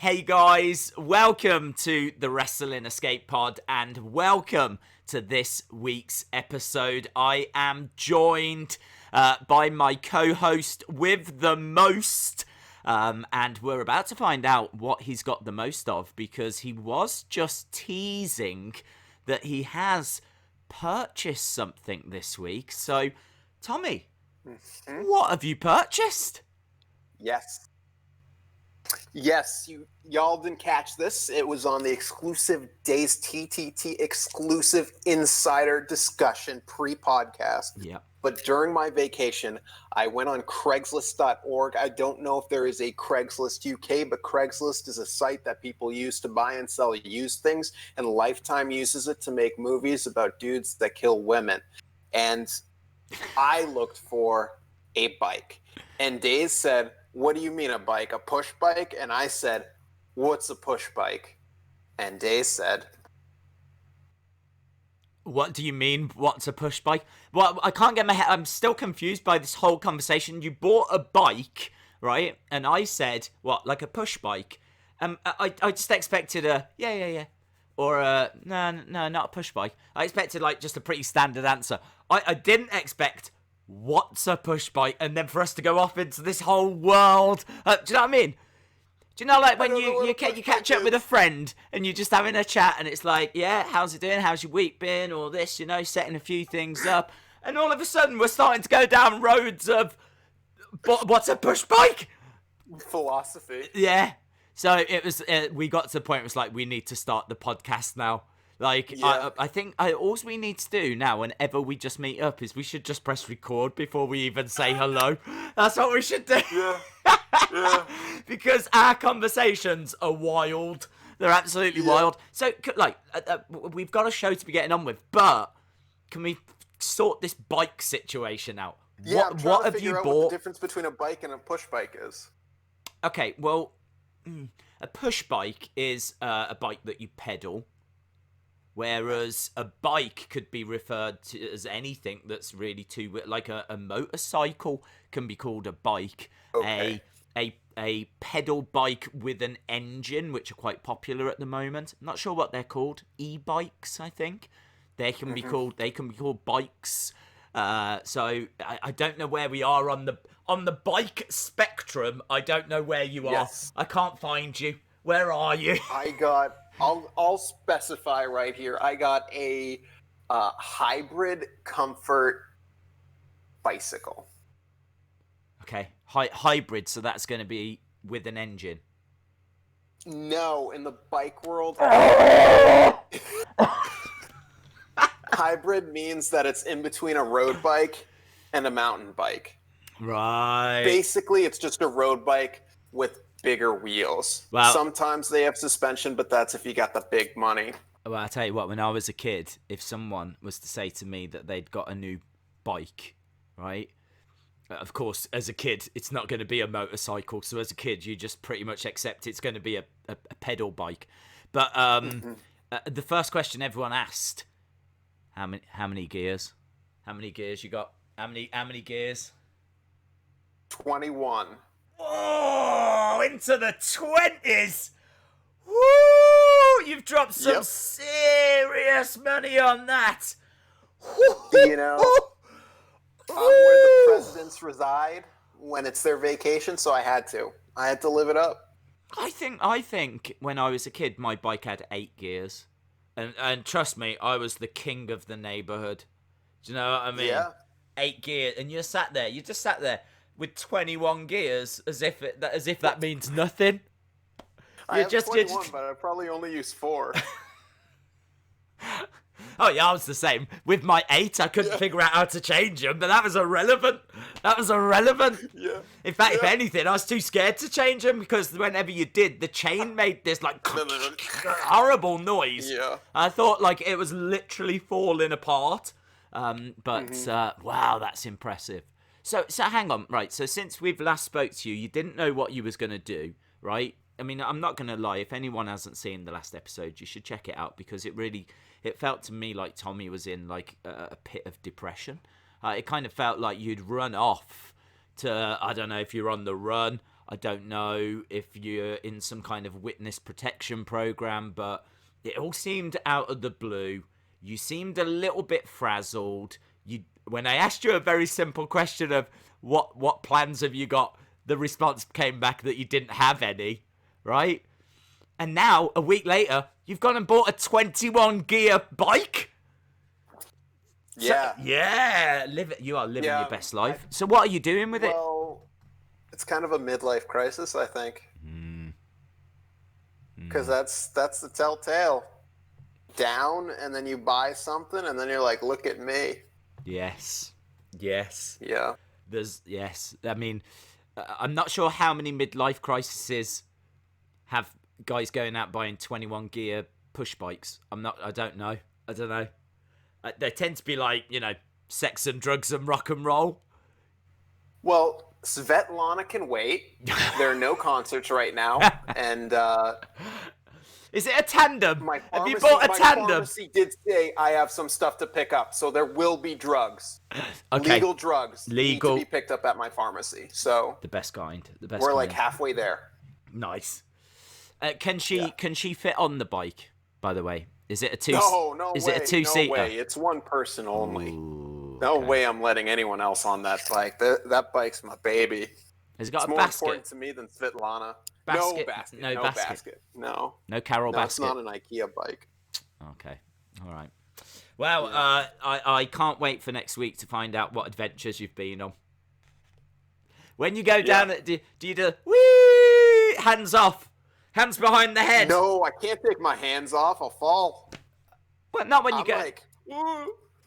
Hey guys, welcome to the Wrestling Escape Pod and welcome to this week's episode. I am joined by my co-host with the most, and we're about to find out what he's got the most of because he was just teasing that he has purchased something this week. So, Tommy, what have you purchased? Yes, y'all didn't catch this. It was on the exclusive Daze TTT exclusive insider discussion pre-podcast. Yeah. But during my vacation, I went on Craigslist.org. I don't know if there is a Craigslist UK, but Craigslist is a site that people use to buy and sell used things, and Lifetime uses it to make movies about dudes that kill women. And I looked for a bike. And Daze said, "What do you mean a bike? A push bike?" And I said, "What's a push bike?" And Daze said, "What do you mean, what's a push bike?" Well, I can't get my head... I'm still confused by this whole conversation. You bought a bike, right? And I said, what, like a push bike? I just expected a, yeah. Or a, no, not a push bike. I expected, like, just a pretty standard answer. I didn't expect... what's a push bike? And then for us to go off into this whole world. Do you know what I mean? Do you know, like, when you catch up with a friend and you're just having a chat and it's like, yeah, how's it doing? How's your week been? All this, you know, setting a few things up. And all of a sudden we're starting to go down roads of, what's a push bike? philosophy. Yeah. So it was, we got to the point where it was like, we need to start the podcast now. Like, yeah. I think all we need to do now, whenever we just meet up, is we should just press record before we even say hello. That's what we should do. Yeah. Because our conversations are wild. They're absolutely wild. So, like, we've got a show to be getting on with, but can we sort this bike situation out? Yeah, what have you bought? What the difference between a bike and a push bike is. Okay, well, a push bike is a bike that you pedal. Whereas a bike could be referred to as anything that's really too... like a motorcycle can be called a bike. Okay. A pedal bike with an engine, which are quite popular at the moment. I'm not sure what they're called. E-bikes, I think. They can be called bikes. So I don't know where we are on the bike spectrum. I don't know where you are. Yes. I can't find you. Where are you? I'll specify right here. I got a hybrid comfort bicycle. Okay, hybrid, so that's going to be with an engine. No, in the bike world, hybrid means that it's in between a road bike and a mountain bike. Right. Basically, it's just a road bike with bigger wheels. Well, sometimes they have suspension, but that's if you got the big money. Well, I tell you what, when I was a kid, if someone was to say to me that they'd got a new bike, right? Of course, as a kid, it's not going to be a motorcycle. So as a kid, you just pretty much accept it's going to be a pedal bike. But the first question everyone asked, how many gears? How many gears you got? How many gears? 21. Oh, into the 20s. Woo! You've dropped some serious money on that. You know, where the presidents reside when it's their vacation, so I had to live it up. I think when I was a kid, my bike had 8 gears, and trust me, I was the king of the neighborhood. Do you know what I mean? Yeah. 8 gears, and you just sat there with 21 gears, as if that means nothing. I have 21, but I probably only use 4. Oh yeah, I was the same. With my 8, I couldn't figure out how to change them, but that was irrelevant. Yeah. In fact, if anything, I was too scared to change them because whenever you did, the chain made this like horrible noise. Yeah. I thought like it was literally falling apart. Wow, that's impressive. So hang on, right? So since we've last spoke to you, you didn't know what you was gonna do, right? I mean, I'm not gonna lie. If anyone hasn't seen the last episode, you should check it out because it felt to me like Tommy was in like a pit of depression. It kind of felt like you'd run off to, I don't know if you're on the run I don't know if you're in some kind of witness protection program, but it all seemed out of the blue. You seemed a little bit frazzled. When I asked you a very simple question of what plans have you got, the response came back that you didn't have any, right? And now, a week later, you've gone and bought a 21 gear bike? Yeah. So, yeah. You are living your best life. So what are you doing with it? Well, it's kind of a midlife crisis, I think. Because that's the telltale. Down, and then you buy something, and then you're like, look at me. Yes. Yeah. I mean, I'm not sure how many midlife crises have guys going out buying 21 gear push bikes. I don't know. They tend to be like, sex and drugs and rock and roll. Well, Svetlana can wait. There are no concerts right now, and is it a tandem? Have you bought a tandem? My pharmacy did say I have some stuff to pick up, so there will be drugs. Okay. Legal drugs need to be picked up at my pharmacy. So the best kind. We're like halfway there. Nice. Can she fit on the bike? By the way, is it a two? No is way. it a two-seater? No way. It's one person only. Ooh, no way I'm letting anyone else on that bike. That bike's my baby. Has it got it's a more basket? Important to me than Svetlana. Basket? No basket. No basket. No. No Carol basket. It's not an IKEA bike. Okay. All right. Well, I can't wait for next week to find out what adventures you've been on. When you go down, do you do whee, hands off, hands behind the head? No, I can't take my hands off. I'll fall. But not when you go. Like,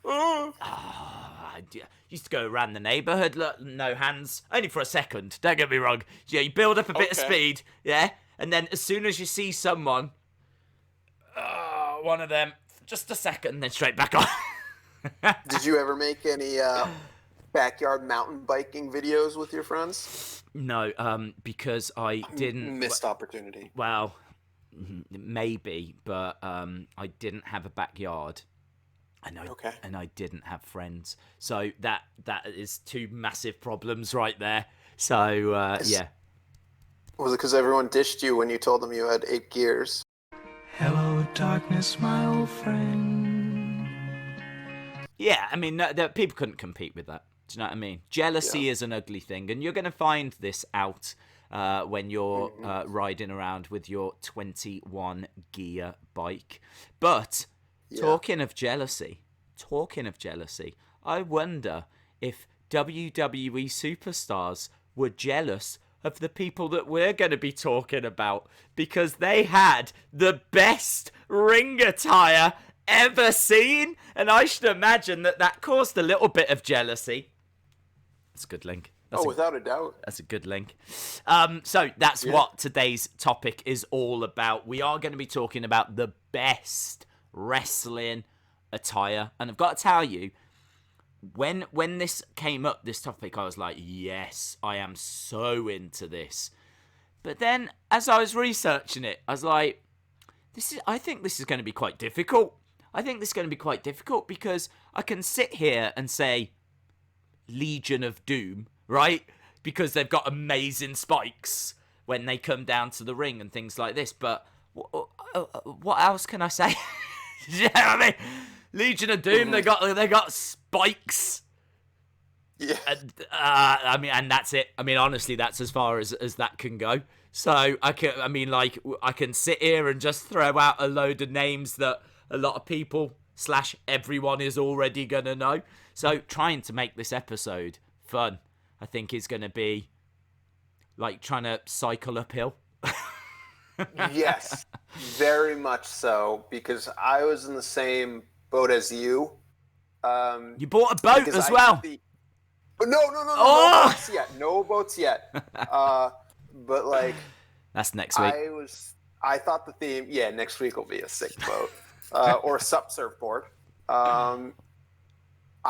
I used to go around the neighbourhood, no hands, only for a second, don't get me wrong. Yeah, you build up a bit of speed, and then as soon as you see someone, one of them, just a second, then straight back on. Did you ever make any backyard mountain biking videos with your friends? No, because I didn't. Missed opportunity. Well, maybe, but I didn't have a backyard. And I didn't have friends. So that is two massive problems right there. So, yeah. Was it because everyone dished you when you told them you had 8 gears? Hello, darkness, my old friend. Yeah, I mean, people couldn't compete with that. Do you know what I mean? Jealousy is an ugly thing. And you're going to find this out when you're riding around with your 21 gear bike. But... Talking of jealousy, I wonder if WWE superstars were jealous of the people that we're going to be talking about because they had the best ring attire ever seen. And I should imagine that caused a little bit of jealousy. That's a good link. Without a doubt. That's a good link. So that's what today's topic is all about. We are going to be talking about the best wrestling attire, and I've got to tell you, when this came up, this topic, I was like, yes, I am so into this. But then as I was researching it, I was like, I think this is going to be quite difficult. Because I can sit here and say Legion of Doom, right? Because they've got amazing spikes when they come down to the ring and things like this, but what else can I say? You know what I mean? Legion of Doom, they got spikes. Yeah. And that's it. I mean, honestly, that's as far as that can go. So I can sit here and just throw out a load of names that a lot of people / everyone is already gonna know. So trying to make this episode fun, I think, is gonna be like trying to cycle uphill. Yes, very much so, because I was in the same boat as you. You bought a boat as well. No no boats yet. But like, that's next week. I thought the theme, next week will be a sick boat or a sup surfboard. I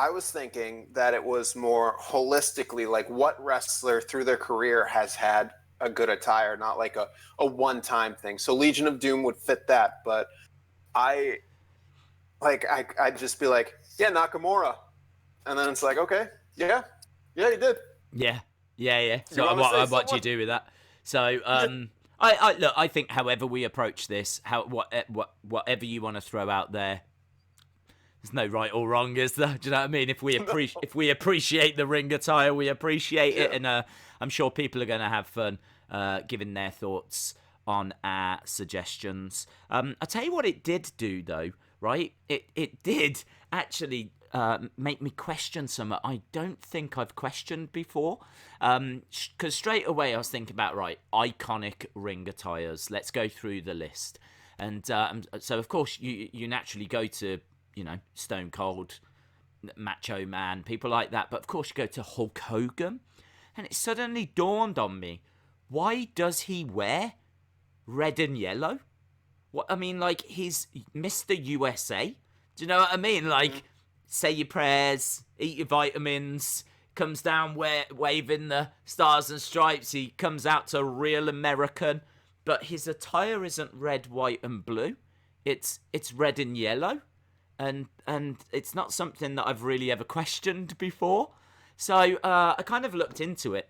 was thinking that it was more holistically, like what wrestler through their career has had a good attire, not like a one-time thing. So Legion of Doom would fit that, but I'd just be like, Nakamura, and then it's like, okay, yeah, he did. Yeah. So what do you do with that? So I look. I think however we approach this, whatever you want to throw out there, there's no right or wrong, is there? Do you know what I mean? If we appreciate the ring attire, we appreciate it, and I'm sure people are going to have fun giving their thoughts on our suggestions. I'll tell you what it did do, though, right? It did actually make me question something I don't think I've questioned before. Because straight away I was thinking about, right, iconic ring attires. Let's go through the list. And so, of course, you naturally go to, Stone Cold, Macho Man, people like that. But, of course, you go to Hulk Hogan. And it suddenly dawned on me, why does he wear red and yellow? What I mean, like, he's Mr. USA. Do you know what I mean? Like, say your prayers, eat your vitamins, comes down waving the stars and stripes. He comes out to real American. But his attire isn't red, white, and blue. It's red and yellow. And it's not something that I've really ever questioned before. So I kind of looked into it.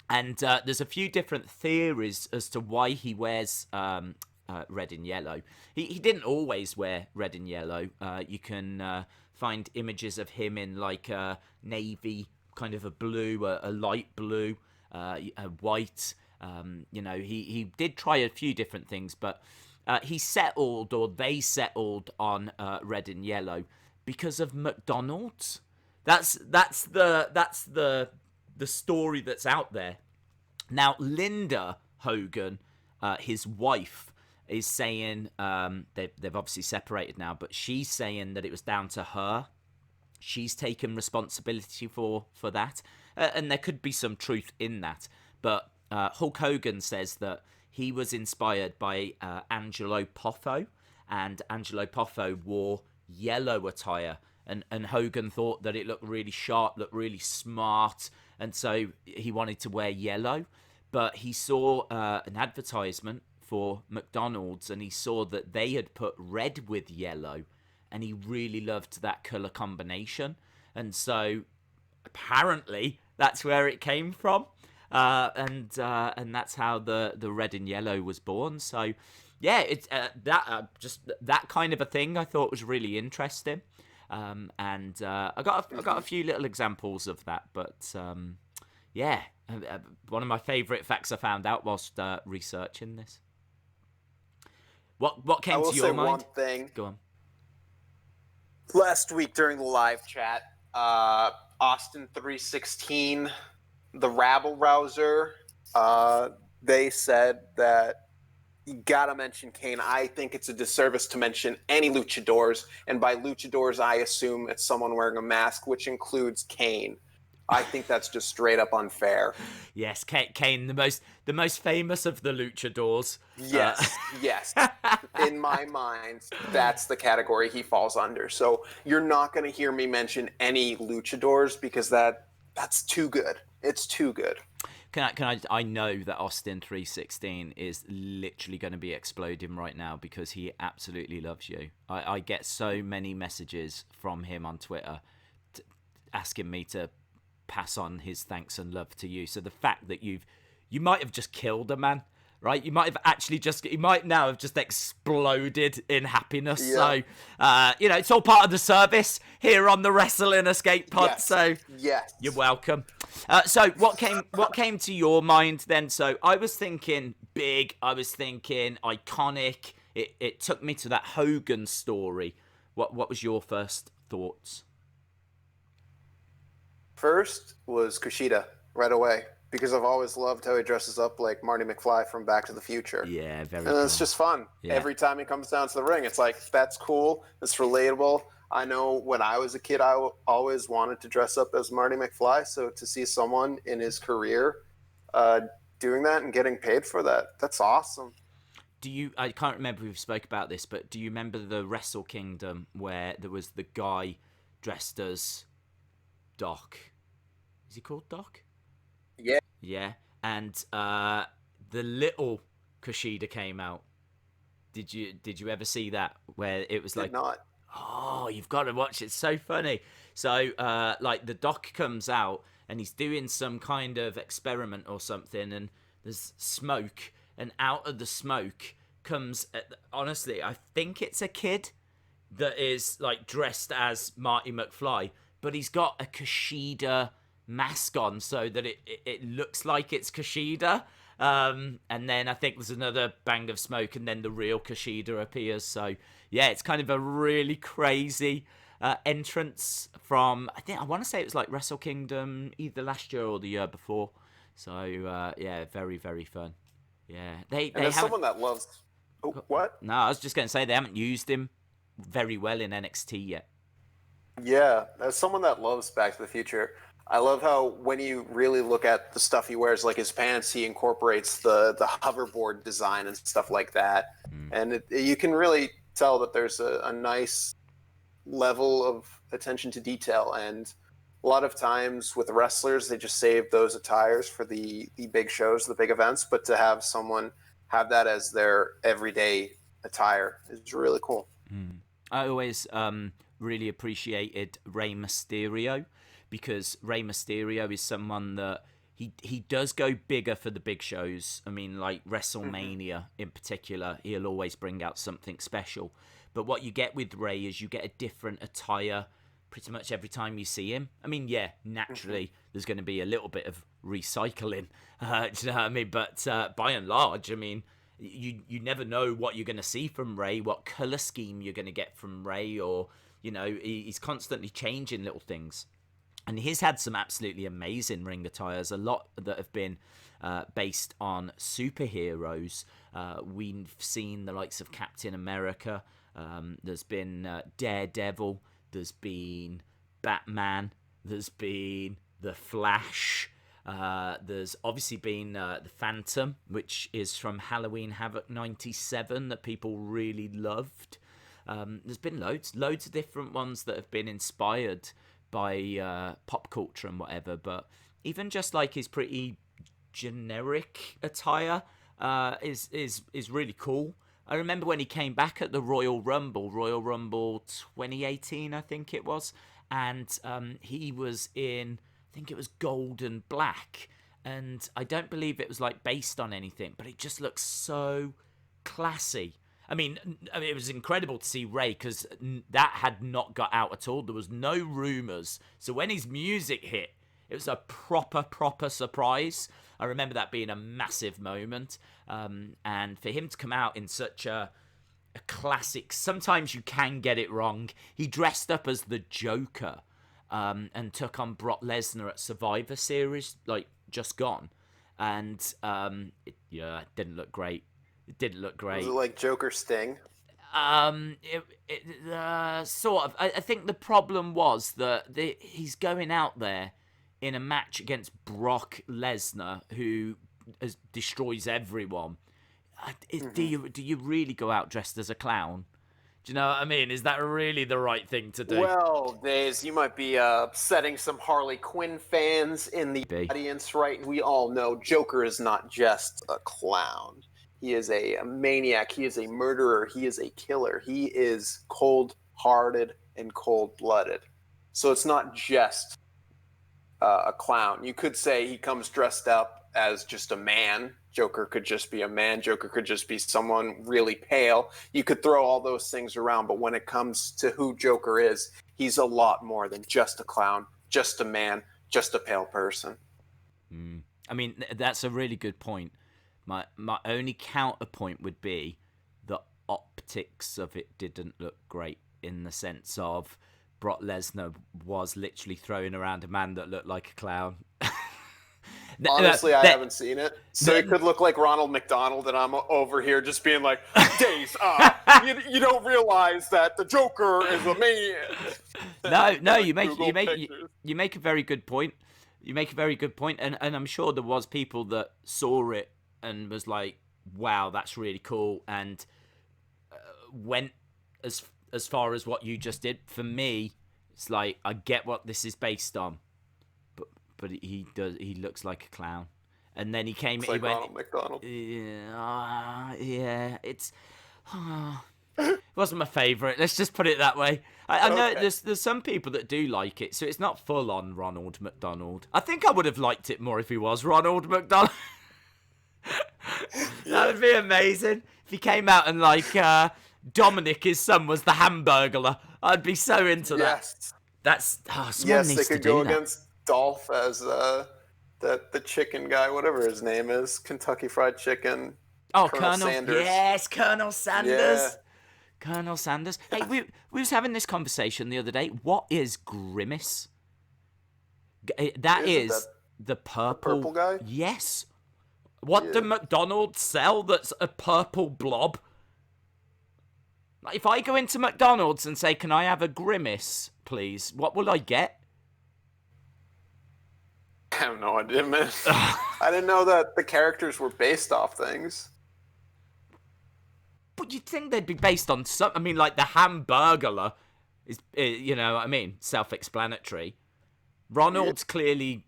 And there's a few different theories as to why he wears red and yellow. He didn't always wear red and yellow. You can find images of him in like a navy, kind of a blue, a light blue, a white. He did try a few different things, but they settled on red and yellow because of McDonald's. That's the story that's out there. Now, Linda Hogan, his wife, is saying they've obviously separated now, but she's saying that it was down to her. She's taken responsibility for that, and there could be some truth in that. But Hulk Hogan says that he was inspired by Angelo Poffo, and Angelo Poffo wore yellow attire, and Hogan thought that it looked really sharp, looked really smart, and so he wanted to wear yellow. But he saw an advertisement for McDonald's, and he saw that they had put red with yellow, and he really loved that colour combination. And so apparently that's where it came from. And that's how the red and yellow was born. So yeah, it's just that kind of a thing I thought was really interesting. And I got a few little examples of that, but yeah, one of my favourite facts I found out whilst researching this. What came to your mind? I will say one thing. Go on. Last week during the live chat, Austin 316, the rabble rouser, they said that you gotta mention Kane. I think it's a disservice to mention any luchadors, and by luchadors I assume it's someone wearing a mask, which includes Kane. I think that's just straight up unfair. Yes, Kane, the most famous of the luchadors. Yes, yes. In my mind, that's the category he falls under. So you're not going to hear me mention any luchadors because that's too good. It's too good. I know that Austin 316 is literally going to be exploding right now because he absolutely loves you. I get so many messages from him on Twitter asking me to pass on his thanks and love to you. So the fact that you might have just killed a man, right? You might now have just exploded in happiness. Yeah. So, it's all part of the service here on the Wrestling Escape Pod. Yes. So yes, you're welcome. So what came to your mind then? So I was thinking big. I was thinking iconic. It took me to that Hogan story. What was your first thoughts? First was Kushida right away because I've always loved how he dresses up like Marty McFly from Back to the Future. Yeah, very. And it's just fun. Yeah. Every time he comes down to the ring, it's like, that's cool. It's relatable. I know when I was a kid, I always wanted to dress up as Marty McFly. So to see someone in his career doing that and getting paid for that, that's awesome. I can't remember if we spoke about this, but do you remember the Wrestle Kingdom where there was the guy dressed as Doc? Is he called Doc? Yeah. Yeah. And the little Kushida came out. Did you ever see that? Where it was like, not. Oh, you've got to watch it. It's so funny. So like the Doc comes out and he's doing some kind of experiment or something, and there's smoke, and out of the smoke comes, honestly, I think it's a kid that is like dressed as Marty McFly, but he's got a Kushida mask on so that it looks like it's Kushida. And then I think there's another bang of smoke, and then the real Kushida appears. So yeah, it's kind of a really crazy entrance from, I want to say it was like Wrestle Kingdom either last year or the year before. So yeah, very, very fun. Yeah, they And as someone that loves, what? No, I was just going to say they haven't used him very well in NXT yet. Yeah, as someone that loves Back to the Future, I love how when you really look at the stuff he wears, like his pants, he incorporates the hoverboard design and stuff like that. And you can really tell that there's a nice level of attention to detail. And a lot of times with wrestlers, they just save those attires for the big shows, the big events. But to have someone have that as their everyday attire is really cool. I always really appreciated Rey Mysterio, because Rey Mysterio is someone that he does go bigger for the big shows. I mean, like WrestleMania in particular, he'll always bring out something special. But what you get with Rey is you get a different attire pretty much every time you see him. I mean, yeah, naturally, there's going to be a little bit of recycling, do you know what I mean? But by and large, I mean, you never know what you're going to see from Rey, what colour scheme you're going to get from Rey, or, you know, he's constantly changing little things. And he's had some absolutely amazing ring attires, a lot that have been based on superheroes. We've seen the likes of Captain America, there's been Daredevil, there's been Batman, there's been The Flash, there's obviously been The Phantom, which is from Halloween Havoc 97 that people really loved. There's been loads of different ones that have been inspired by pop culture and whatever, but even just like his pretty generic attire is really cool. I remember when he came back at the Royal Rumble 2018, I think it was, and he was in, I think it was gold and black, and I don't believe it was like based on anything, but it just looks so classy. I mean, it was incredible to see Rey, because that had not got out at all. There was no rumours. So when his music hit, it was a proper surprise. I remember that being a massive moment. And for him to come out in such a classic, sometimes you can get it wrong. He dressed up as the Joker and took on Brock Lesnar at Survivor Series, like, just gone. And, it didn't look great. It didn't look great. Was it like Joker Sting? Sort of. I think the problem was that he's going out there in a match against Brock Lesnar, who destroys everyone. Do you really go out dressed as a clown? Do you know what I mean? Is that really the right thing to do? Well, Daze, you might be upsetting some Harley Quinn fans in the audience, right? We all know Joker is not just a clown. He is a maniac. He is a murderer. He is a killer. He is cold-hearted and cold-blooded. So it's not just a clown. You could say he comes dressed up as just a man. Joker could just be a man. Joker could just be someone really pale. You could throw all those things around, but when it comes to who Joker is, he's a lot more than just a clown, just a man, just a pale person. I mean, that's a really good point. My only counterpoint would be the optics of it didn't look great, in the sense of Brock Lesnar was literally throwing around a man that looked like a clown. Honestly, I haven't seen it. So it could look like Ronald McDonald, and I'm over here just being like, Daze, you don't realize that the Joker is a man. No, you make a very good point. You make a very good point, and I'm sure there was people that saw it and was like, wow, that's really cool, and went as far as what you just did. For me, it's like, I get what this is based on, but he looks like a clown. And then he went Ronald McDonald. Yeah, it's it wasn't my favourite, let's just put it that way. I know there's some people that do like it, so it's not full on Ronald McDonald. I think I would have liked it more if he was Ronald McDonald. That would be amazing if he came out and like Dominic, his son, was the Hamburglar. I'd be so into that. Yes. That's someone Yes, they needs to could do go that. against Dolph as the chicken guy, whatever his name is, Kentucky Fried Chicken. Oh, Colonel Sanders. Yes, Colonel Sanders. Yeah. Colonel Sanders. Hey, we was having this conversation the other day. What is Grimace? That Isn't is the purple... purple guy? Yes. What do McDonald's sell that's a purple blob? Like, if I go into McDonald's and say, can I have a Grimace, please? What will I get? I have no idea, man. I didn't know that the characters were based off things. But you'd think they'd be based on some... I mean, like, the Hamburglar is, you know what I mean? Self-explanatory. Ronald's clearly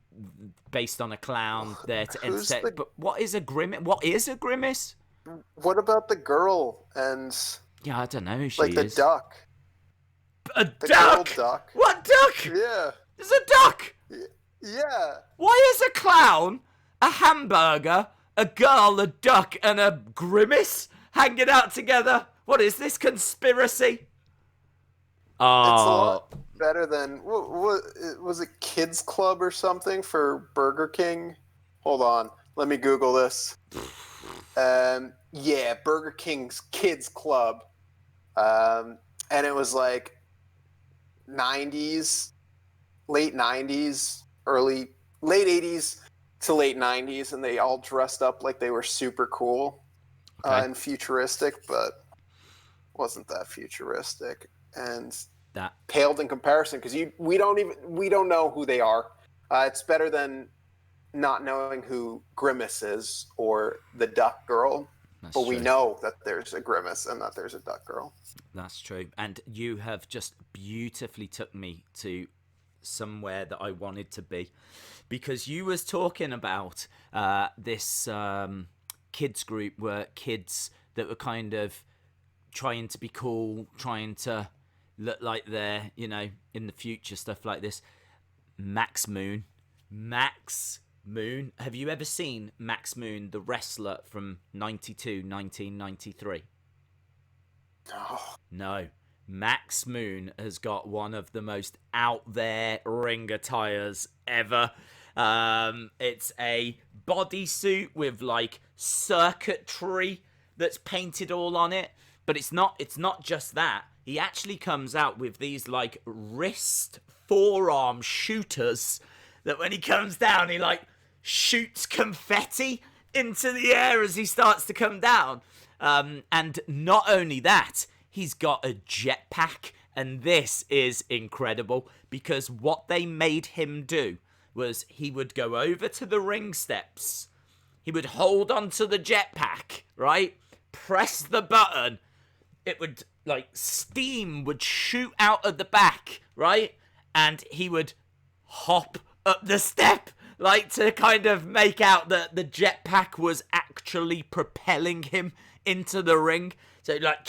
based on a clown there to intersect. But what is a Grimace? What is a Grimace? What about the girl and... Yeah, I don't know who she like is. the duck. A The duck? girl duck. What duck? Yeah. There's a duck! Yeah. Why is a clown, a hamburger, a girl, a duck, and a Grimace hanging out together? What is this conspiracy? It's a lot better than... was it Kids Club or something for Burger King? Hold on. Let me Google this. Yeah, Burger King's Kids Club. And it was like 90s, late 90s, late 80s to late 90s, and they all dressed up like they were super cool and futuristic, but wasn't that futuristic. And that paled in comparison because we don't know who they are. It's better than not knowing who Grimace is or the Duck Girl. But we know that there's a Grimace and that there's a Duck Girl. That's true. And you have just beautifully took me to somewhere that I wanted to be. Because you was talking about this kids group were kids that were kind of trying to be cool, trying to look like they're, you know, in the future, stuff like this. Max Moon. Have you ever seen Max Moon, the wrestler from 1993? No. Max Moon has got one of the most out there ring attires ever. It's a bodysuit with like circuitry that's painted all on it, but it's not just that. He actually comes out with these like wrist forearm shooters that when he comes down, he like shoots confetti into the air as he starts to come down. And not only that, he's got a jetpack, and this is incredible because what they made him do was he would go over to the ring steps, he would hold onto the jetpack, right? Press the button, it would like steam would shoot out of the back, right? And he would hop up the step, like to kind of make out that the jetpack was actually propelling him into the ring. So like,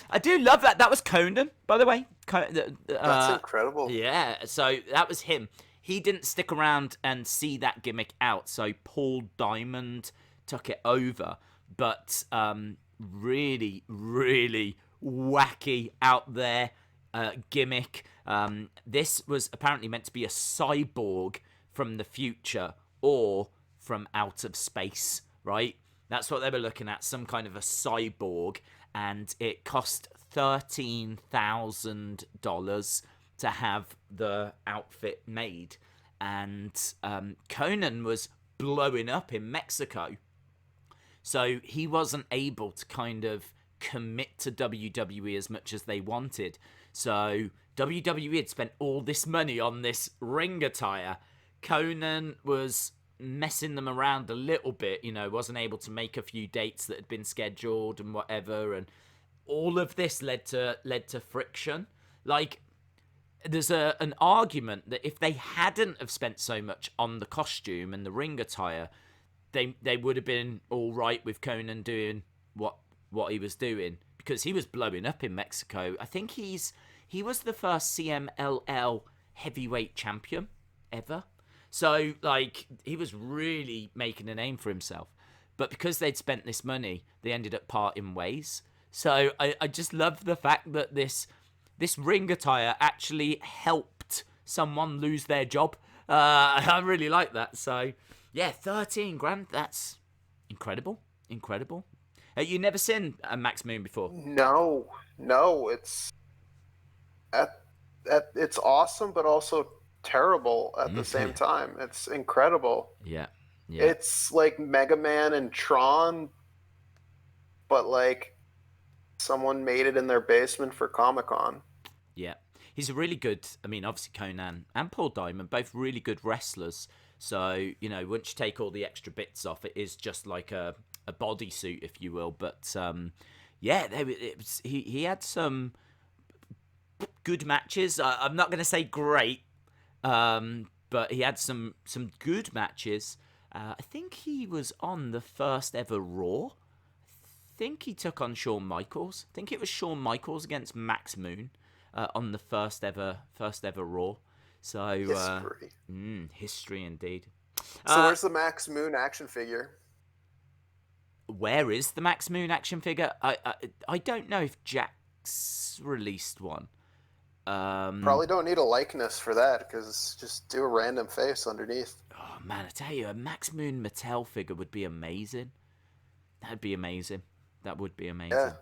I do love that. That was Conan, by the way. That's incredible. Yeah, so that was him. He didn't stick around and see that gimmick out, so Paul Diamond took it over. But really, really wacky out there gimmick. This was apparently meant to be a cyborg from the future or from out of space, right? That's what they were looking at, some kind of a cyborg, and it cost $13,000 to have the outfit made. And Conan was blowing up in Mexico, so he wasn't able to kind of commit to WWE as much as they wanted. So WWE had spent all this money on this ring attire. Conan was messing them around a little bit, you know, wasn't able to make a few dates that had been scheduled and whatever, and all of this led to friction. Like, there's an argument that if they hadn't have spent so much on the costume and the ring attire, they would have been all right with Conan doing what he was doing, because he was blowing up in Mexico. I think he was the first CMLL heavyweight champion ever. So, like, he was really making a name for himself. But because they'd spent this money, they ended up parting ways. So I just love the fact that this ring attire actually helped someone lose their job. I really like that. So, yeah, 13 grand. That's incredible. Incredible. You never seen a Max Moon before? No, it's it's awesome, but also terrible at the same time. It's incredible. Yeah. It's like Mega Man and Tron, but like someone made it in their basement for Comic-Con. Yeah. He's a really good, I mean, obviously Conan and Paul Diamond, both really good wrestlers. So, you know, once you take all the extra bits off, it is just like a bodysuit, if you will. But, yeah, he had some good matches. I'm not going to say great, but he had some good matches. I think he was on the first ever Raw. I think he took on Shawn Michaels. I think it was Shawn Michaels against Max Moon on the first ever Raw. So History. History indeed. So where's the Max Moon action figure? Where is the Max Moon action figure? I don't know if Jack's released one. Probably don't need a likeness for that, because just do a random face underneath. Oh man, I tell you, a Max Moon Mattel figure would be amazing. That'd be amazing. That would be amazing.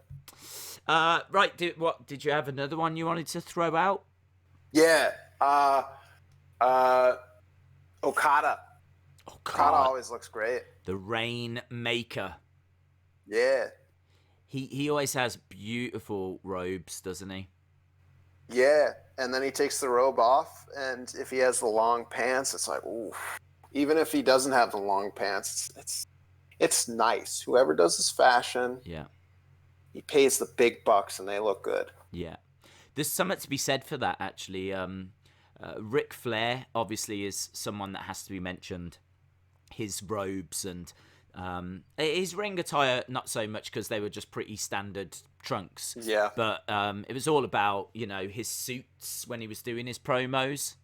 Yeah. Right. Did you have another one you wanted to throw out? Yeah. Okada. Okada always looks great. The Rainmaker. Yeah. He always has beautiful robes, doesn't he? Yeah, and then he takes the robe off, and if he has the long pants, it's like, ooh. Even if he doesn't have the long pants, it's nice. Whoever does his fashion, yeah, he pays the big bucks, and they look good. Yeah, there's something to be said for that, actually. Ric Flair obviously is someone that has to be mentioned. His robes and his ring attire, not so much, because they were just pretty standard trunks. Yeah. But it was all about, you know, his suits when he was doing his promos.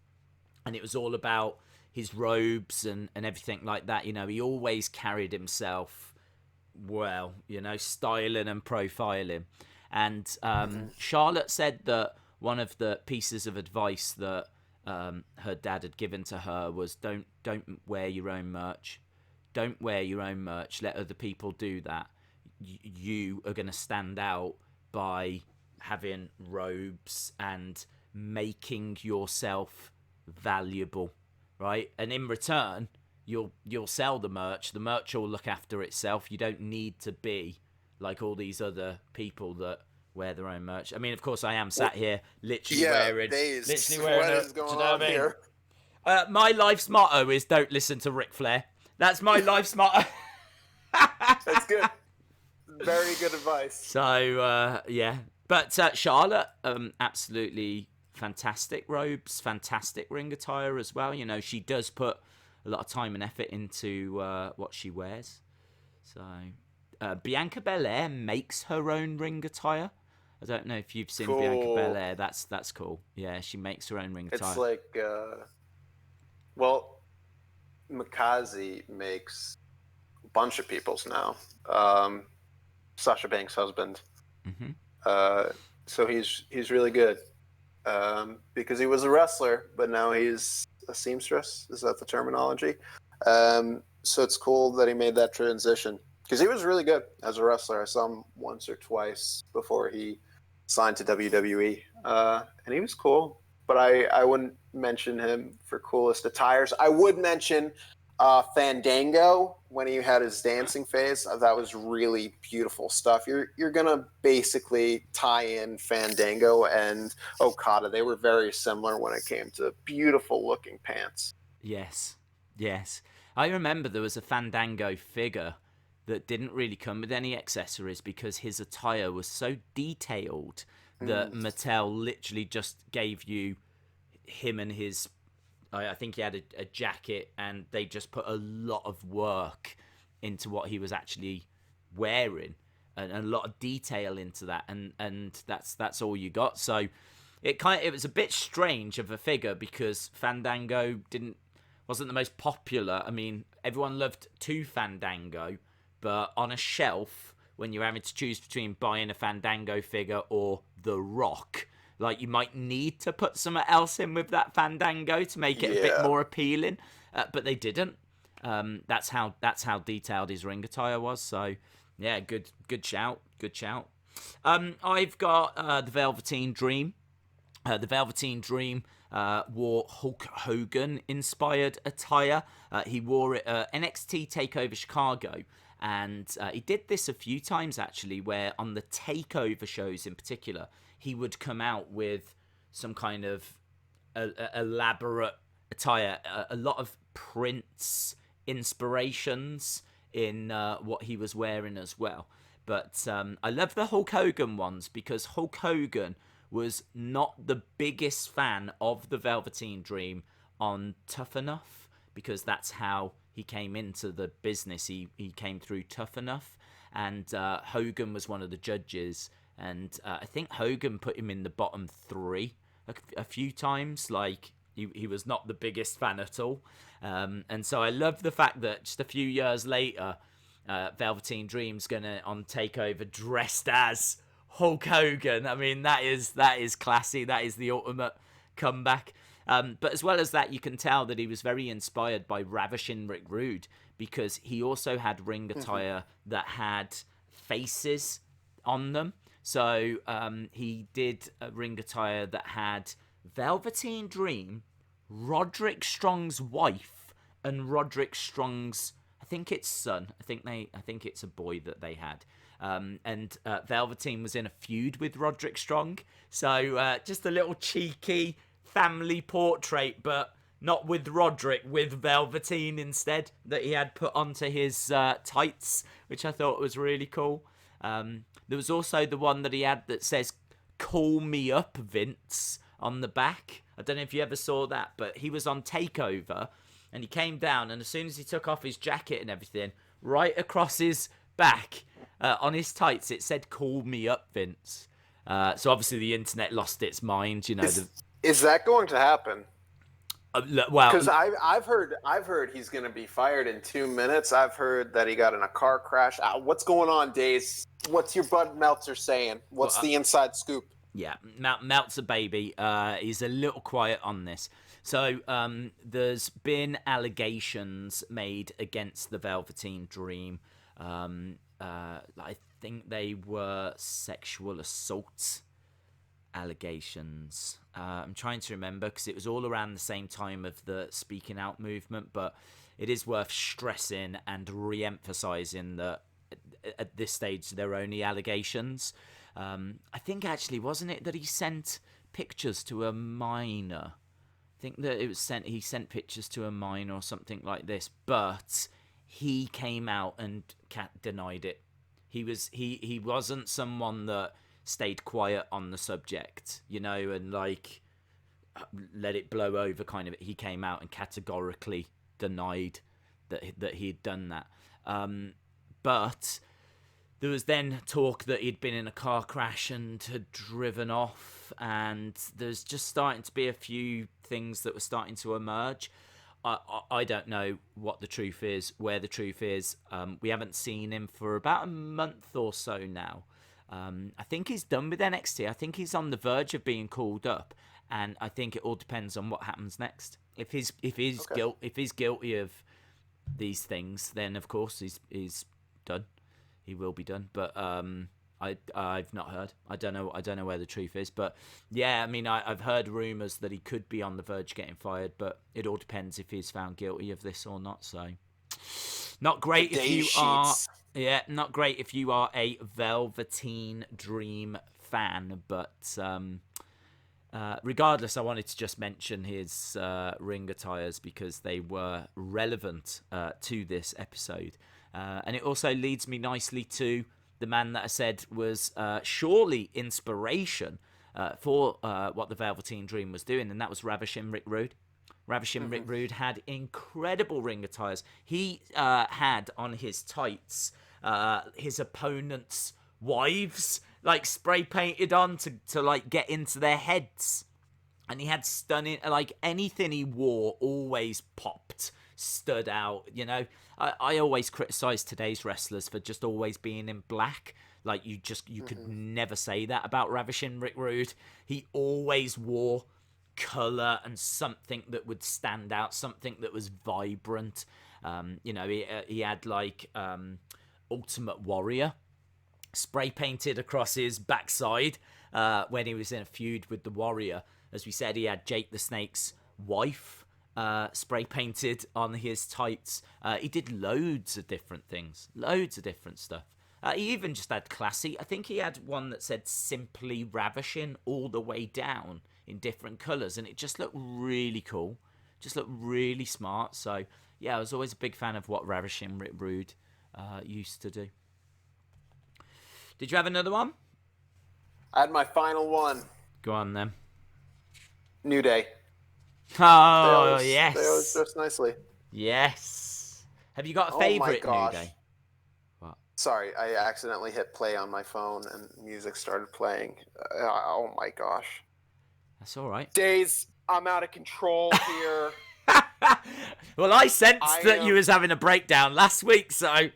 And it was all about his robes and everything like that. You know, he always carried himself well, you know, styling and profiling. And Charlotte said that one of the pieces of advice that her dad had given to her was don't wear your own merch. Don't wear your own merch. Let other people do that. You are going to stand out by having robes and making yourself valuable, right? And in return, you'll sell the merch. The merch will look after itself. You don't need to be like all these other people that wear their own merch. I mean, of course, I am sat here literally wearing Daze. What is going on here? My life's motto is don't listen to Ric Flair. That's my life's motto. That's good. Very good advice. So, yeah. But Charlotte, absolutely fantastic robes, fantastic ring attire as well. You know, she does put a lot of time and effort into what she wears. So, Bianca Belair makes her own ring attire. I don't know if you've seen Bianca Belair. That's cool. Yeah, she makes her own ring attire. It's like, well, Mikaze makes a bunch of people's now. Sasha Banks' husband. Mm-hmm. So he's really good because he was a wrestler, but now he's a seamstress. Is that the terminology? So it's cool that he made that transition because he was really good as a wrestler. I saw him once or twice before he signed to WWE, and he was cool. But I wouldn't mention him for coolest attires. I would mention Fandango when he had his dancing phase. That was really beautiful stuff. You're gonna basically tie in Fandango and Okada. They were very similar when it came to beautiful looking pants. Yes. I remember there was a Fandango figure that didn't really come with any accessories because his attire was so detailed that Mattel literally just gave you him and his... I think he had a jacket, and they just put a lot of work into what he was actually wearing, and a lot of detail into that, and that's all you got. So, it was a bit strange of a figure because Fandango wasn't the most popular. I mean, everyone loved Fandango, but on a shelf, when you're having to choose between buying a Fandango figure or The Rock, like, you might need to put something else in with that Fandango to make it a bit more appealing, but they didn't. That's how detailed his ring attire was. So, yeah, good shout. I've got the Velveteen Dream. The Velveteen Dream wore Hulk Hogan inspired attire. He wore it at NXT TakeOver Chicago, and he did this a few times actually, where on the TakeOver shows in particular, he would come out with some kind of elaborate attire, a lot of Prince inspirations in what he was wearing as well. But I love the Hulk Hogan ones because Hulk Hogan was not the biggest fan of the Velveteen Dream on Tough Enough, because that's how he came into the business. He came through Tough Enough, and Hogan was one of the judges, and I think Hogan put him in the bottom 3 a few times. Like, he was not the biggest fan at all. And so I love the fact that just a few years later, Velveteen Dream's gonna on TakeOver dressed as Hulk Hogan. I mean, that is classy. That is the ultimate comeback. But as well as that, you can tell that he was very inspired by Ravishing Rick Rude, because he also had ring attire that had faces on them. So he did a ring attire that had Velveteen Dream, Roderick Strong's wife, and Roderick Strong's, I think it's son. I think it's a boy that they had. And Velveteen was in a feud with Roderick Strong. So just a little cheeky family portrait, but not with Roderick, with Velveteen instead, that he had put onto his tights, which I thought was really cool. There was also the one that he had that says, "Call me up, Vince," on the back. I don't know if you ever saw that, but he was on TakeOver, and he came down, and as soon as he took off his jacket and everything, right across his back, on his tights, it said, "Call me up, Vince." So obviously the internet lost its mind, you know. Is that going to happen? Well, because I've heard he's going to be fired in 2 minutes. I've heard that he got in a car crash. What's going on, Daze? What's your Bud Meltzer saying? What's the inside scoop? Yeah, Meltzer baby. He's a little quiet on this. So there's been allegations made against the Velveteen Dream. I think they were sexual assault allegations. I'm trying to remember because it was all around the same time of the speaking out movement, but it is worth stressing and re-emphasizing that at this stage they're only allegations. I think actually, wasn't it that he sent pictures to a minor? I think that he sent pictures to a minor or something like this, but he came out and denied it. He wasn't someone that stayed quiet on the subject, you know, and like let it blow over kind of. He came out and categorically denied that he'd done that. But there was then talk that he'd been in a car crash and had driven off, and there's just starting to be a few things that were starting to emerge. I don't know what the truth is, where the truth is. We haven't seen him for about a month or so now. I think he's done with NXT. I think he's on the verge of being called up, and I think it all depends on what happens next. If he's guilty of these things, then of course he's done. He will be done. But I've not heard. I don't know where the truth is. But yeah, I mean, I've heard rumors that he could be on the verge of getting fired, but it all depends if he's found guilty of this or not. So not great if you are. Yeah, not great if you are a Velveteen Dream fan, but regardless, I wanted to just mention his ring attires because they were relevant to this episode. And it also leads me nicely to the man that I said was surely inspiration for what the Velveteen Dream was doing, and that was Ravishing Rick Rude. Ravishing Rick Rude had incredible ring attires. He had on his tights his opponent's wives like spray painted on to like get into their heads. And he had stunning, like anything he wore always popped, stood out, you know. I always criticize today's wrestlers for just always being in black. Like you could never say that about Ravishing Rick Rude. He always wore color and something that would stand out, something that was vibrant. You know, he had like Ultimate Warrior spray painted across his backside when he was in a feud with the Warrior. As we said, he had Jake the Snake's wife spray painted on his tights. He did loads of different things, loads of different stuff. He even just had classy. I think he had one that said Simply Ravishing all the way down in different colours, and it just looked really cool. Just looked really smart. So, yeah, I was always a big fan of what Ravishing Rick Rude used to do. Did you have another one? I had my final one. Go on, then. New Day. Oh, yes. They always dress nicely. Yes. Have you got a favourite New Day? What? Sorry, I accidentally hit play on my phone and music started playing. Oh my gosh. That's all right. Daze, I'm out of control here. Well, I sensed that you was having a breakdown last week, so...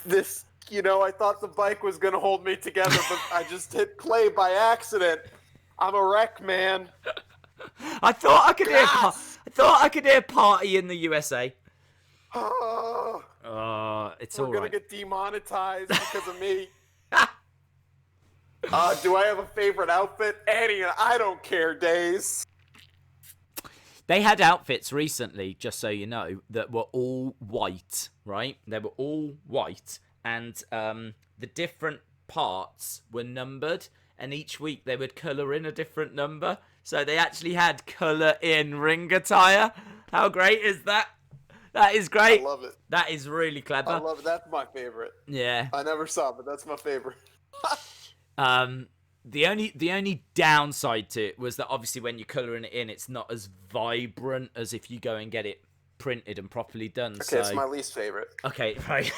This, you know, I thought the bike was going to hold me together, but I just hit play by accident. I'm a wreck, man. I thought I could hear party in the USA. Oh, it's all right. We're going to get demonetized because of me. Do I have a favorite outfit? Any, I don't care, Daze. They had outfits recently, just so you know, that were all white, right? They were all white, and the different parts were numbered, and each week they would colour in a different number. So they actually had colour in ring attire. How great is that? That is great. I love it. That is really clever. I love it. That's my favorite. Yeah. I never saw it, but that's my favorite. The only downside to it was that obviously when you're colouring it in, it's not as vibrant as if you go and get it printed and properly done. Okay, it's my least favorite. Okay, right.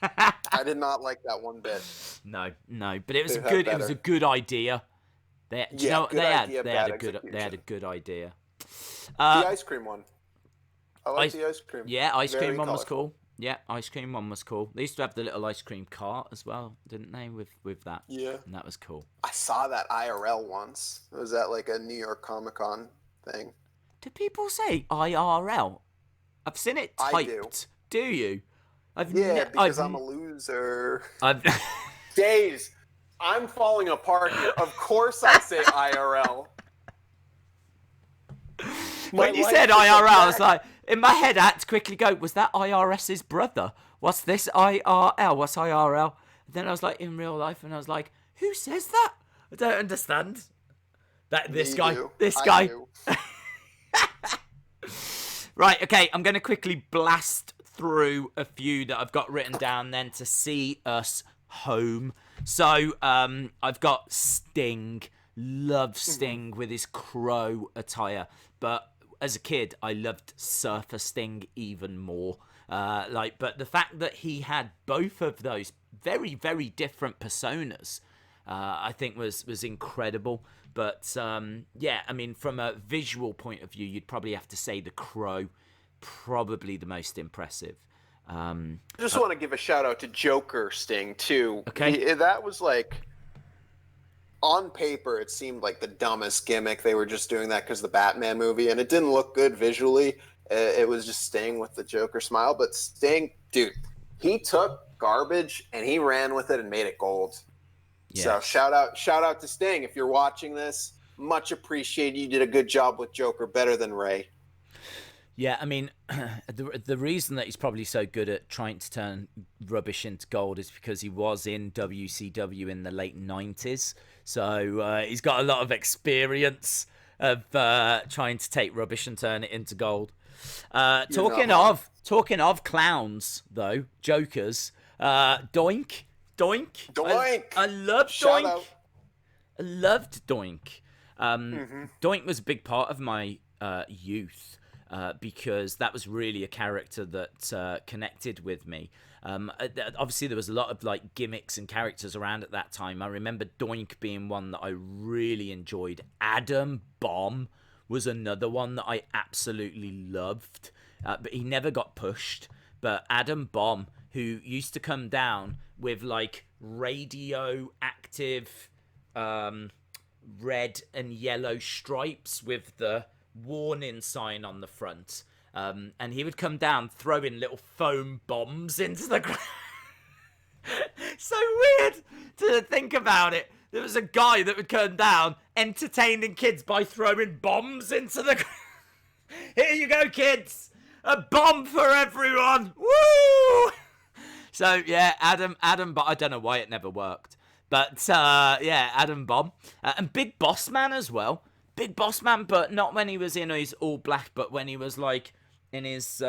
I did not like that one bit. No, but it was a good idea. They had a good idea. The ice cream one. I like the ice cream. Yeah, ice cream one was cool. Yeah, ice cream one was cool. They used to have the little ice cream cart as well, didn't they? With that. Yeah. And that was cool. I saw that IRL once. Was that like a New York Comic Con thing? Do people say IRL? I've seen it typed. I do. Do you? Because I'm a loser. Daze, I'm falling apart here. Of course I say IRL. When you said IRL, I was like, in my head, I had to quickly go, was that IRS's brother? What's this IRL? What's IRL? And then I was like, in real life, and I was like, who says that? I don't understand. This guy. Right, okay, I'm going to quickly blast through a few that I've got written down then to see us home. So, I've got Sting. Love Sting with his crow attire. But as a kid, I loved Surfer Sting even more. But the fact that he had both of those very, very different personas, I think was incredible. But yeah, I mean, from a visual point of view, you'd probably have to say the Crow, probably the most impressive. I just want to give a shout out to Joker Sting too. Okay, that was like, on paper, it seemed like the dumbest gimmick. They were just doing that because of the Batman movie, and it didn't look good visually. It was just Sting with the Joker smile. But Sting, dude, he took garbage and he ran with it and made it gold. Yeah. So shout out to Sting. If you're watching this, much appreciated. You did a good job with Joker, better than Ray. Yeah, I mean, the reason that he's probably so good at trying to turn rubbish into gold is because he was in WCW in the late 90s. So he's got a lot of experience of trying to take rubbish and turn it into gold. Talking of clowns, though, jokers, Doink. I love Doink. I loved Doink. Doink was a big part of my youth. because that was really a character that connected with me. Obviously, there was a lot of like gimmicks and characters around at that time. I remember Doink being one that I really enjoyed. Adam Bomb was another one that I absolutely loved, but he never got pushed. But Adam Bomb, who used to come down with like radioactive red and yellow stripes with the warning sign on the front. And he would come down throwing little foam bombs into the ground. So weird to think about it. There was a guy that would come down entertaining kids by throwing bombs into the ground. Here you go, kids. A bomb for everyone. Woo! So, yeah, Adam, but I don't know why it never worked. But, yeah, Adam Bomb. And Big Boss Man as well. Big Boss Man, but not when he was in his all black, but when he was, like, in his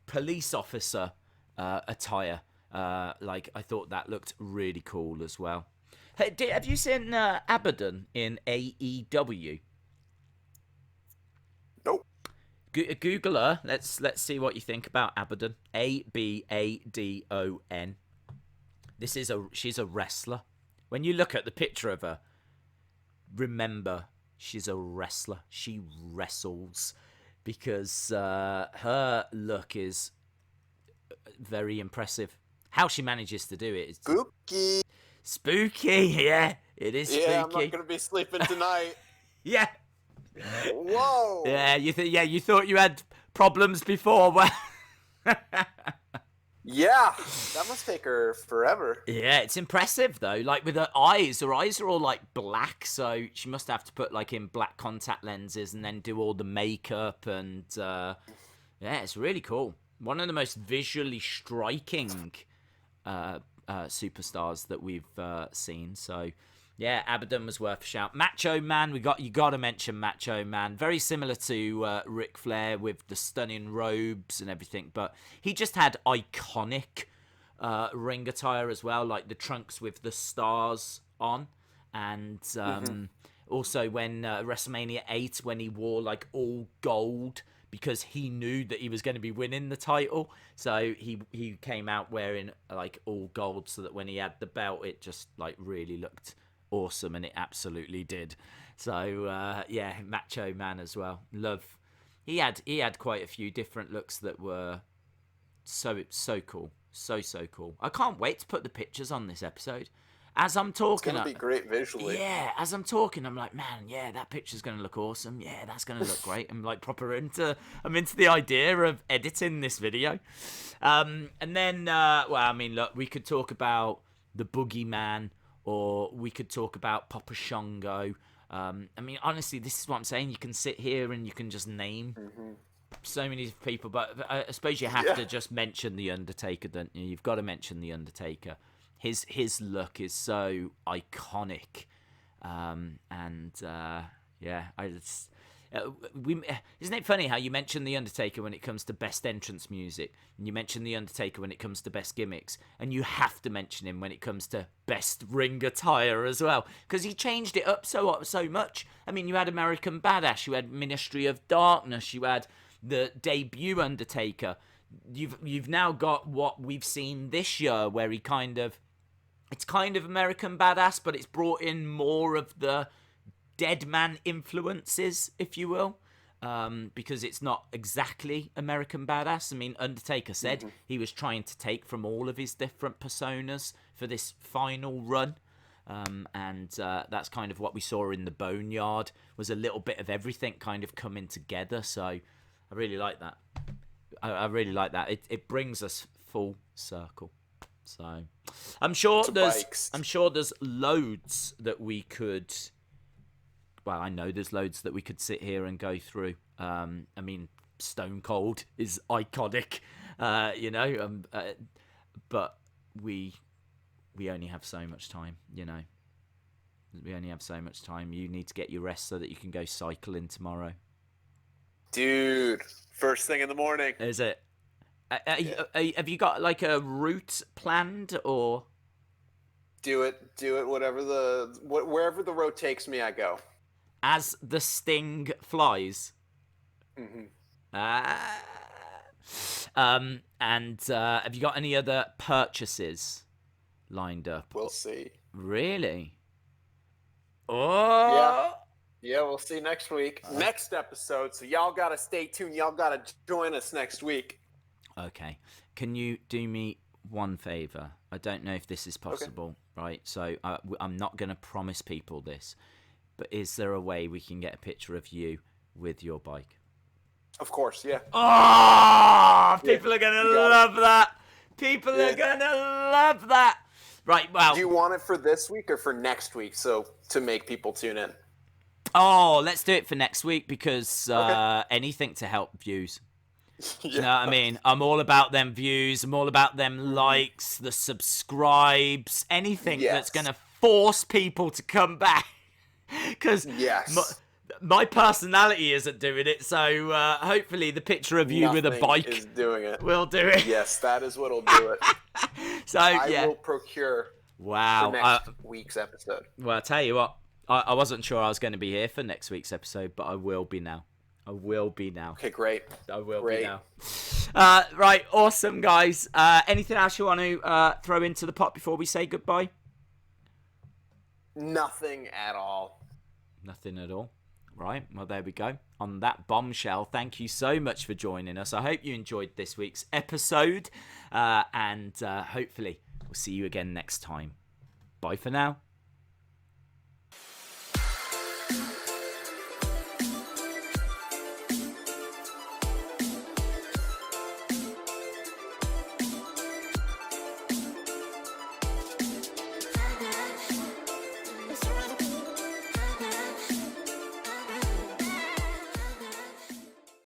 police officer attire. Like, I thought that looked really cool as well. Hey, have you seen Abaddon in AEW? Nope. Google her. Let's see what you think about Abaddon. Abadon. She's a wrestler. When you look at the picture of her, remember she's a wrestler. She wrestles because her look is very impressive. How she manages to do it is spooky. Yeah, it is spooky. Yeah, I'm not gonna be sleeping tonight. Yeah. Whoa. Yeah, you thought you had problems before. Well, yeah, that must take her forever. yeah, it's impressive though. Like with her eyes are all like black, so she must have to put like in black contact lenses and then do all the makeup and yeah, it's really cool. One of the most visually striking superstars that we've seen. So yeah, Abaddon was worth a shout. Macho Man, you got to mention Macho Man. Very similar to Ric Flair with the stunning robes and everything, but he just had iconic ring attire as well, like the trunks with the stars on, and also when WrestleMania 8, when he wore like all gold because he knew that he was going to be winning the title, so he came out wearing like all gold so that when he had the belt, it just like really looked awesome, and it absolutely did. So yeah, Macho Man as well. Love. He had quite a few different looks that were so cool, so cool. I can't wait to put the pictures on this episode. As I'm talking, it's gonna be great visually. Yeah, as I'm talking, I'm like, man, yeah, that picture's gonna look awesome. Yeah, that's gonna look great. I'm like I'm into the idea of editing this video. And then, well, I mean, look, we could talk about the Boogeyman, or we could talk about Papa Shango. I mean, honestly, this is what I'm saying. You can sit here and you can just name so many people, but I suppose you have to just mention the Undertaker, don't you? You've got to mention the Undertaker. His look is so iconic, and yeah, isn't it funny how you mention the Undertaker when it comes to best entrance music, and you mention the Undertaker when it comes to best gimmicks, and you have to mention him when it comes to best ring attire as well, because he changed it up so much. I mean, you had American Badass, you had Ministry of Darkness, you had the debut Undertaker. You've now got what we've seen this year, where it's kind of American Badass, but it's brought in more of the dead man influences, if you will, because it's not exactly American Badass. I mean, Undertaker said he was trying to take from all of his different personas for this final run, and that's kind of what we saw in the Boneyard, was a little bit of everything kind of coming together. So I really like that. I really like that. It brings us full circle. So I'm sure there's loads that we could. Well, I know there's loads that we could sit here and go through. I mean, Stone Cold is iconic, you know, but we only have so much time, you know. We only have so much time. You need to get your rest so that you can go cycling tomorrow. Dude, first thing in the morning. Is it? Have you got like a route planned, or? Do it. Wherever the road takes me, I go. As the Sting flies. Ah. And have you got any other purchases lined up? We'll see. Really? Oh. Yeah, we'll see next week. Next episode. So y'all got to stay tuned. Y'all got to join us next week. Okay. Can you do me one favor? I don't know if this is possible, right? So I'm not going to promise people this, but is there a way we can get a picture of you with your bike? Of course, yeah. Oh, people are going to love that. People are going to love that. Right, well. Do you want it for this week or for next week? So to make people tune in. Oh, let's do it for next week because anything to help views. You know what I mean? I'm all about them views. I'm all about them likes, the subscribes, anything that's going to force people to come back. Because my personality isn't doing it. So hopefully the picture of you with a bike is doing it. Will do it. Yes, that is what'll do it. So I will procure for next week's episode. Well, I'll tell you what. I wasn't sure I was going to be here for next week's episode, but I will be now. Okay, great. I will be now. Right, awesome, guys. Anything else you want to throw into the pot before we say goodbye? Nothing at all. Nothing at all. Right, well, there we go. On that bombshell, thank you so much for joining us. I hope you enjoyed this week's episode, and hopefully we'll see you again next time. Bye for now.